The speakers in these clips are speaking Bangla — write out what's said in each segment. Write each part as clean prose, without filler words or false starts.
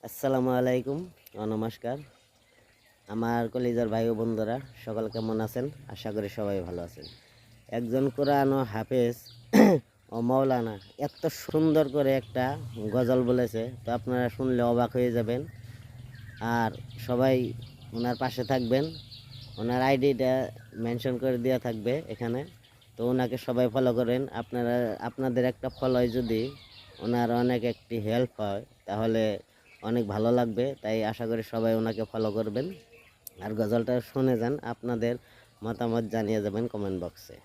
আসসালামু আলাইকুম ও নমস্কার। আমার কলিজার ভাই ও বন্ধুরা সকল কেমন আছেন? আশা করি সবাই ভালো আছেন। একজন কোরআন ও হাফেজ ও মৌলানা এত সুন্দর করে একটা গজল বলেছে, তো আপনারা শুনলে অবাক হয়ে যাবেন। আর সবাই ওনার পাশে থাকবেন। ওনার আইডিটা মেনশন করে দেওয়া থাকবে এখানে, তো ওনাকে সবাই ফলো করেন। আপনাদের একটা ফলোয় যদি ওনার অনেক একটি হেল্প হয় তাহলে অনেক ভালো লাগবে। তাই আশা করি সবাই ওনাকে ফলো করবেন আর গজলটা শুনে যান। আপনাদের মতামত জানিয়ে যাবেন কমেন্ট বক্সে।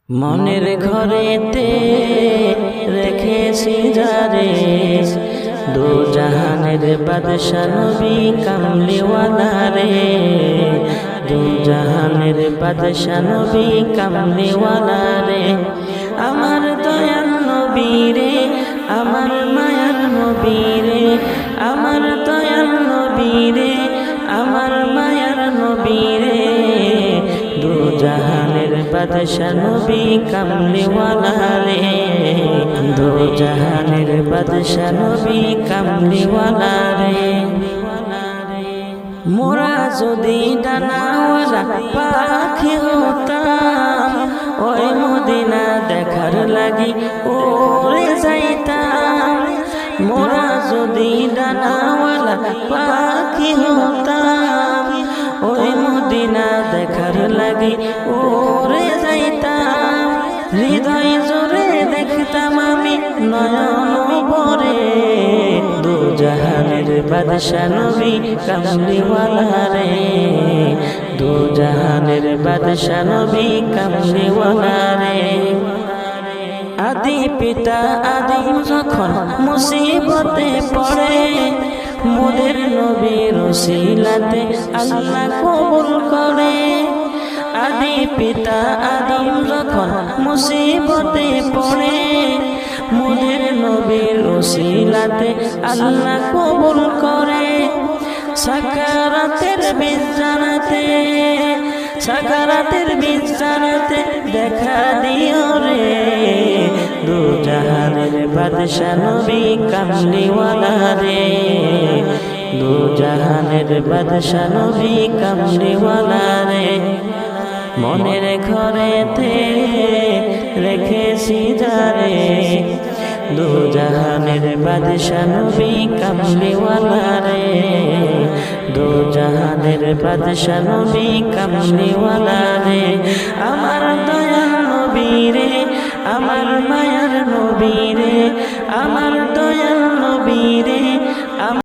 মনের ঘরেতে রেখেছি যারে, দু জাহানের বাদশা নবী কামলিওয়ালা রে, দু জাহানের বাদশা নবী কামলিওয়ালা রে। আমার দয়াল নবী রে, আমার মায়ার নবী রে, আমার দয়াল নবী রে, আমার মায়ার নবী রে, দু জাহানের বাদশা নবী কামলিওয়ালা রে, দু জাহানের বাদশা নবী কামলিওয়ালা রে। মোরা যদি ডানাওয়ালা পাখি হতাম, ওই মদিনা দেখার লাগি ওরে যাইতাম। মোরা যদি ডানাওয়ালা পাখি হতাম, ওই মদিনা দেখার লাগি ওরে যাইতাম। হৃদয় জোরে দেখতাম আমি নয়ন ভরে, দু জাহানের বাদশা নবী কামলিওয়ালা রে, দু জাহানের বাদশা নবী কামলিওয়ালা রে। আদি পিতা আদিম যখন মুসিবতে পড়ে, মোদের নবীর ওসিলাতে আল্লাহ কবুল করে। আদি পিতা আদিম যখন মুসিবতে পড়ে, মোদের নবীর ওসিলাতে আল্লাহ কবুল করে। সাকারাতের বিছানাতে, সাকারাতের বিছানাতে দেখা দিও রে, দু জাহানের বাদশা নবী কামলিওয়ালা রে, দু জাহানের বাদশা নবী কামলিওয়ালা রে। মনের ঘরেতে রেখেছি যারে, দু জাহানের বাদশা নবী কামলিওয়ালা রে, দু জাহানের বাদশা নবী কামলিওয়ালা রে। আমার দয়াল নবী রে, আমার মায়ার নবী রে, আমার দয়াল নবী রে,